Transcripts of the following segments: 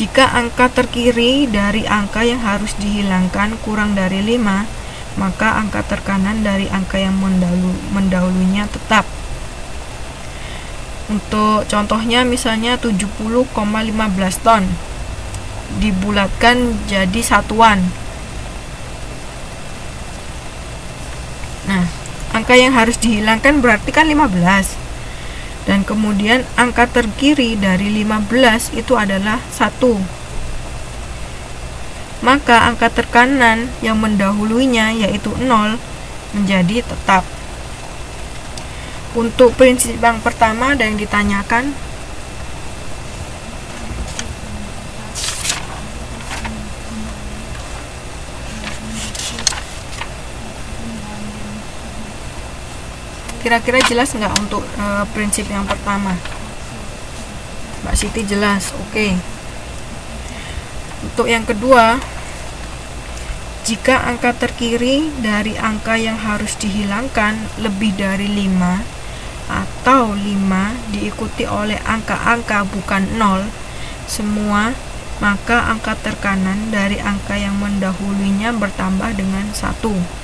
Jika angka terkiri dari angka yang harus dihilangkan kurang dari 5, maka angka terkanan dari angka yang mendahulunya tetap. Untuk contohnya misalnya 70,15 ton dibulatkan jadi satuan. Nah, angka yang harus dihilangkan berarti kan 15. Dan kemudian angka terkiri dari 15 itu adalah 1. Maka angka terkanan yang mendahulunya yaitu 0 menjadi tetap. Untuk prinsip yang pertama ada yang ditanyakan. Kira-kira jelas nggak untuk prinsip yang pertama? Mbak Siti jelas, oke. Untuk yang kedua, jika angka terkiri dari angka yang harus dihilangkan lebih dari 5 atau 5 diikuti oleh angka-angka bukan 0 semua, maka angka terkanan dari angka yang mendahulunya bertambah dengan 1.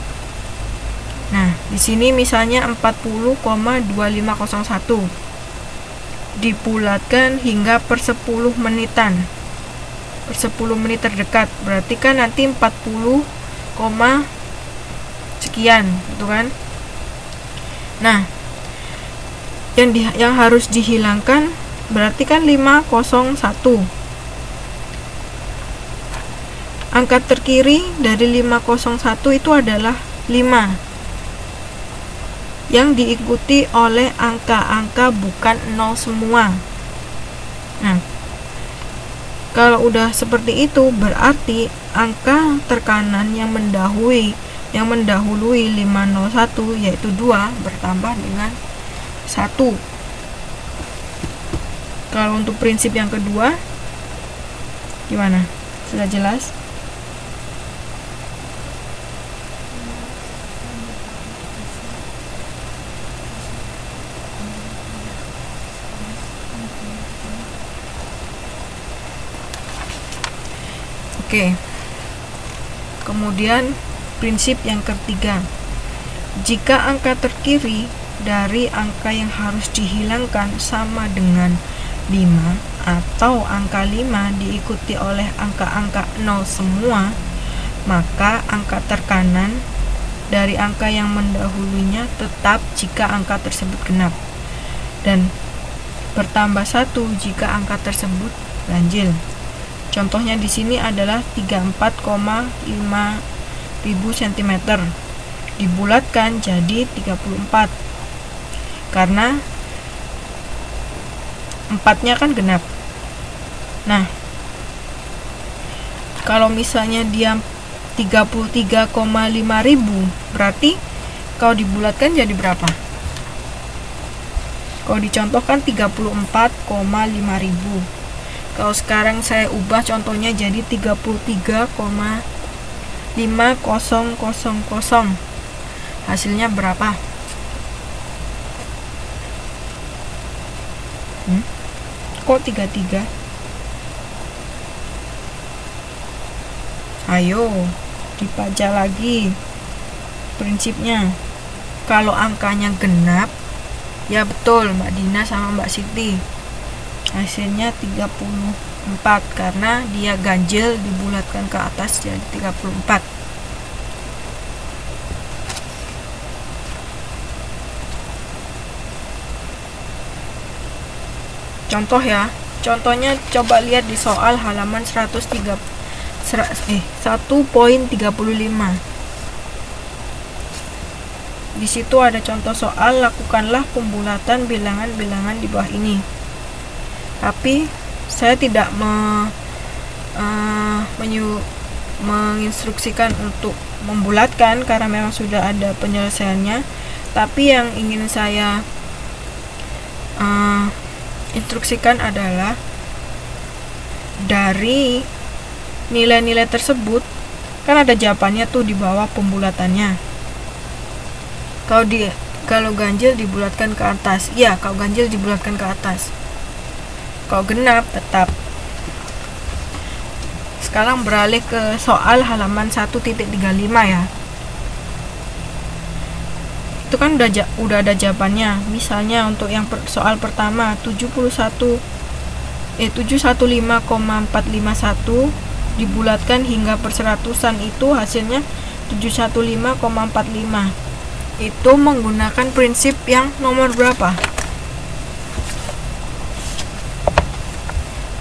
Nah, di sini misalnya 40,2501 dibulatkan hingga per 10 menitan. Per 10 menit terdekat, berarti kan nanti 40, sekian, gitu kan? Nah, yang harus dihilangkan berarti kan 501. Angka terkiri dari 501 itu adalah 5 yang diikuti oleh angka-angka bukan 0 semua. Nah, kalau udah seperti itu berarti angka terkanan yang mendahului 501 yaitu 2 bertambah dengan 1. Kalau untuk prinsip yang kedua gimana? Sudah jelas? Oke. Kemudian prinsip yang ketiga. Jika angka terkiri dari angka yang harus dihilangkan sama dengan 5 atau angka 5 diikuti oleh angka-angka 0 semua, maka angka terkanan dari angka yang mendahulunya tetap jika angka tersebut genap dan bertambah 1 jika angka tersebut ganjil. Contohnya di sini adalah 34,5 ribu cm dibulatkan jadi 34 karena 4-nya kan genap. Nah, kalau misalnya dia 33,5 ribu, berarti kalau dibulatkan jadi berapa? Kalau dicontohkan 34,5 ribu. Kalau sekarang saya ubah contohnya jadi 33,5000. Hasilnya berapa? Kok 33? Ayo dibaca lagi prinsipnya. Kalau angkanya genap, ya betul Mbak Dina sama Mbak Siti, hasilnya 34 karena dia ganjil dibulatkan ke atas jadi 34. Contoh ya, contohnya coba lihat di soal halaman 1.35. Di situ ada contoh soal, lakukanlah pembulatan bilangan-bilangan di bawah ini. Tapi saya tidak menginstruksikan untuk membulatkan karena memang sudah ada penyelesaiannya. Tapi yang ingin saya instruksikan adalah dari nilai-nilai tersebut kan ada jawabannya tuh di bawah pembulatannya. Kalau ganjil dibulatkan ke atas, ya kalau ganjil dibulatkan ke atas. Kalau genap tetap. Sekarang beralih ke soal halaman 1.35 ya. Itu kan udah ada jawabannya. Misalnya untuk yang soal pertama 715,451 dibulatkan hingga perseratusan, itu hasilnya 715,45. Itu menggunakan prinsip yang nomor berapa?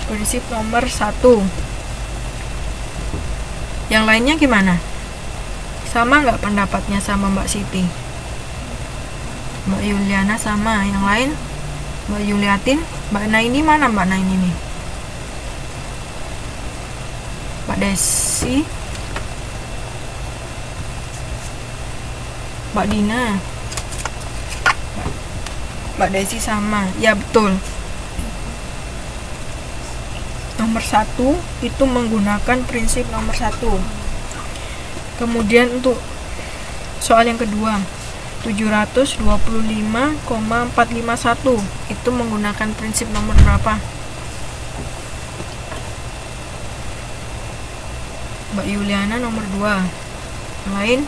Prinsip nomor 1. Yang lainnya gimana? Sama nggak pendapatnya sama Mbak Siti? Mbak Yuliana sama. Yang lain? Mbak Yuliatin? Mbak Naini mana Mbak Naini nih? Mbak Desi? Mbak Dina? Mbak Desi sama. Ya betul. Nomor 1 itu menggunakan prinsip nomor 1. Kemudian untuk soal yang kedua 725,451 itu menggunakan prinsip nomor berapa? Mbak Yuliana nomor 2. Yang lain?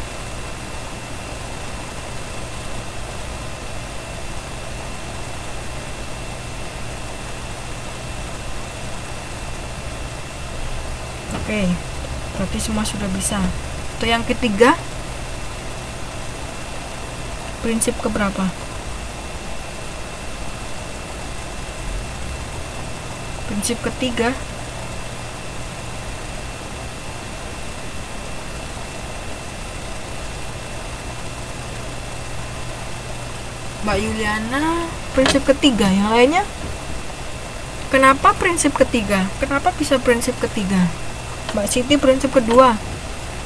Oke, berarti semua sudah bisa. Untuk yang ketiga, prinsip keberapa? Prinsip ketiga. Mbak Yuliana prinsip ketiga, yang lainnya? Kenapa prinsip ketiga? Kenapa bisa prinsip ketiga? Mbak Siti prinsip kedua.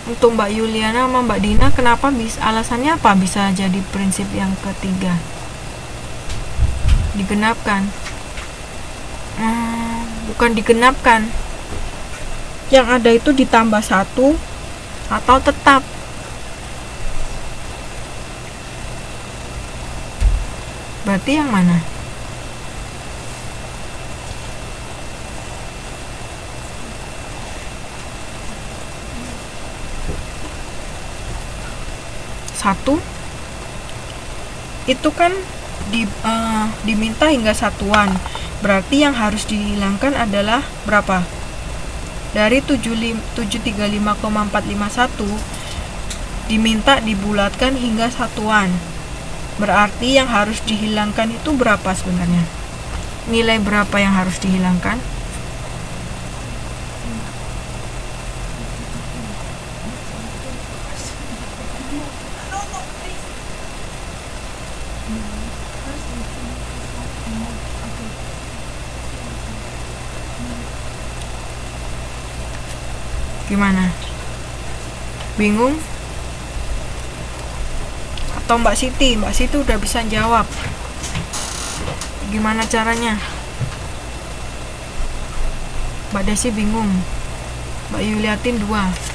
Untuk Mbak Yuliana sama Mbak Dina, kenapa alasannya apa bisa jadi prinsip yang ketiga? Digenapkan. Bukan digenapkan. Yang ada itu ditambah 1 atau tetap. Berarti yang mana? Satu itu kan diminta hingga satuan, berarti yang harus dihilangkan adalah berapa? Dari 735,451 diminta dibulatkan hingga satuan, berarti yang harus dihilangkan itu berapa sebenarnya? Nilai berapa yang harus dihilangkan? Gimana? Bingung? Atau Mbak Siti? Mbak Siti udah bisa jawab. Gimana caranya? Mbak Desi bingung. Mbak Yuliatin 2.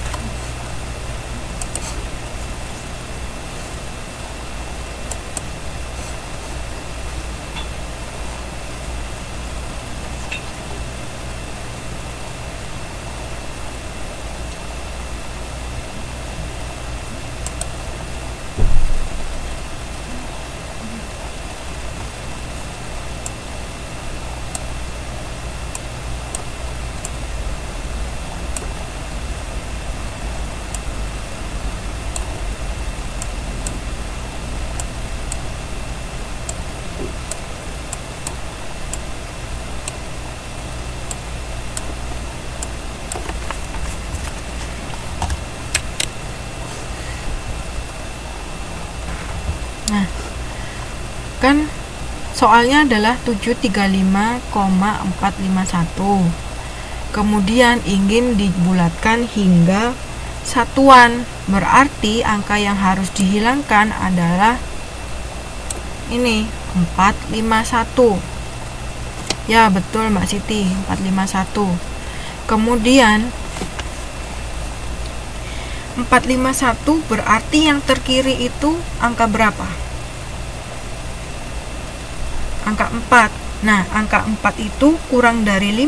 Nah, kan soalnya adalah 735,451. Kemudian ingin dibulatkan hingga satuan, berarti angka yang harus dihilangkan adalah ini 451. Ya betul Mbak Siti, 451. Kemudian 451 berarti yang terkiri itu angka berapa? Angka 4. Nah, angka 4 itu kurang dari 5.